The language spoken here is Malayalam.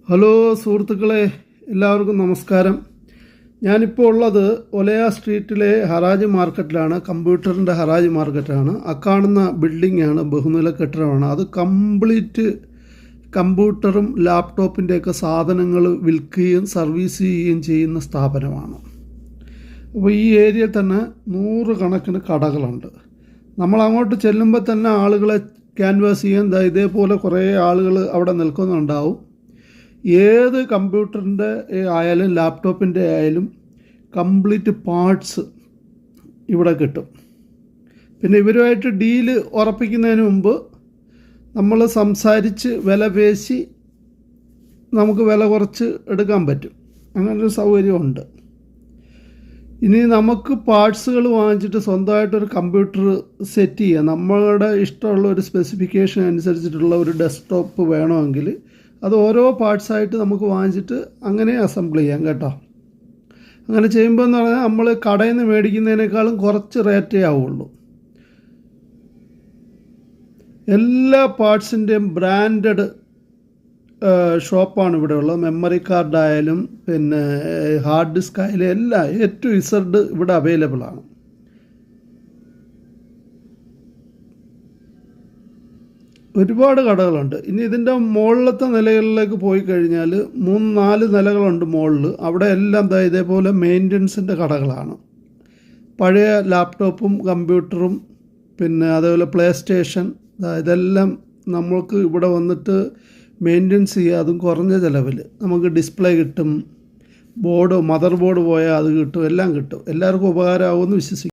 ഹലോ സുഹൃത്തുക്കളെ, എല്ലാവർക്കും നമസ്കാരം. ഞാനിപ്പോൾ ഉള്ളത് ഒലയ സ്ട്രീറ്റിലെ ഹറാജ് മാർക്കറ്റിലാണ്. കമ്പ്യൂട്ടറിൻ്റെ ഹറാജ് മാർക്കറ്റാണ്. കാണുന്ന ബിൽഡിങ്ങാണ്, ബഹുനില കെട്ടിടമാണ്. അത് കംപ്ലീറ്റ് കമ്പ്യൂട്ടറും ലാപ്ടോപ്പിൻ്റെയൊക്കെ സാധനങ്ങൾ വിൽക്കുകയും സർവീസ് ചെയ്യുകയും ചെയ്യുന്ന സ്ഥാപനമാണ്. അപ്പോൾ ഈ ഏരിയയിൽ തന്നെ 100 കണക്കിന് കടകളുണ്ട്. നമ്മൾ അങ്ങോട്ട് ചെല്ലുമ്പോൾ തന്നെ ആളുകളെ ക്യാൻവാസ് ചെയ്യാൻ ഇതേപോലെ കുറേ ആളുകൾ അവിടെ നിൽക്കുന്നുണ്ടാവും. ഏത് കമ്പ്യൂട്ടറിൻ്റെ ആയാലും ലാപ്ടോപ്പിൻ്റെ ആയാലും കംപ്ലീറ്റ് പാർട്സ് ഇവിടെ കിട്ടും. പിന്നെ ഇവരുമായിട്ട് ഡീല് ഉറപ്പിക്കുന്നതിന് മുമ്പ് നമ്മൾ സംസാരിച്ച് വില പേശി നമുക്ക് വില കുറച്ച് എടുക്കാൻ പറ്റും. അങ്ങനൊരു സൗകര്യമുണ്ട്. ഇനി നമുക്ക് പാർട്സുകൾ വാങ്ങിച്ചിട്ട് സ്വന്തമായിട്ടൊരു കമ്പ്യൂട്ടർ സെറ്റ് ചെയ്യാം. നമ്മളുടെ ഇഷ്ടമുള്ള ഒരു സ്പെസിഫിക്കേഷൻ അനുസരിച്ചിട്ടുള്ള ഒരു ഡെസ്ക്ടോപ്പ് വേണമെങ്കിൽ അത് ഓരോ പാർട്സായിട്ട് നമുക്ക് വാങ്ങിച്ചിട്ട് അങ്ങനെ അസംബിൾ ചെയ്യാം കേട്ടോ. അങ്ങനെ ചെയ്യുമ്പോൾ എന്ന് പറഞ്ഞാൽ നമ്മൾ കടയിൽ നിന്ന് മേടിക്കുന്നതിനേക്കാളും കുറച്ച് റേറ്റേ ആവുള്ളൂ. എല്ലാ പാർട്സിൻ്റെയും ബ്രാൻഡഡ് ഷോപ്പാണ് ഇവിടെ ഉള്ളത്. മെമ്മറി കാർഡായാലും പിന്നെ ഹാർഡ് ഡിസ്ക് ആയാലും എല്ലാം A to Z ഇവിടെ അവൈലബിൾ ആണ്. ഒരുപാട് കടകളുണ്ട്. ഇനി ഇതിൻ്റെ മുകളിലത്തെ നിലകളിലേക്ക് പോയി കഴിഞ്ഞാൽ 3-4 നിലകളുണ്ട് മുകളിൽ. അവിടെ എല്ലാം ഇതേപോലെ മെയിൻ്റനൻസിൻ്റെ കടകളാണ്. പഴയ ലാപ്ടോപ്പും കമ്പ്യൂട്ടറും പിന്നെ അതേപോലെ പ്ലേ സ്റ്റേഷൻ ഇതെല്ലാം നമ്മൾക്ക് ഇവിടെ വന്നിട്ട് മെയിൻ്റനൻസ് ചെയ്യുക. അതും കുറഞ്ഞ ചിലവിൽ നമുക്ക് ഡിസ്പ്ലേ കിട്ടും, മദർ ബോർഡ് പോയാൽ അത് കിട്ടും, എല്ലാം കിട്ടും. എല്ലാവർക്കും ഉപകാരമാകുമെന്ന് വിശ്വസിക്കുന്നു.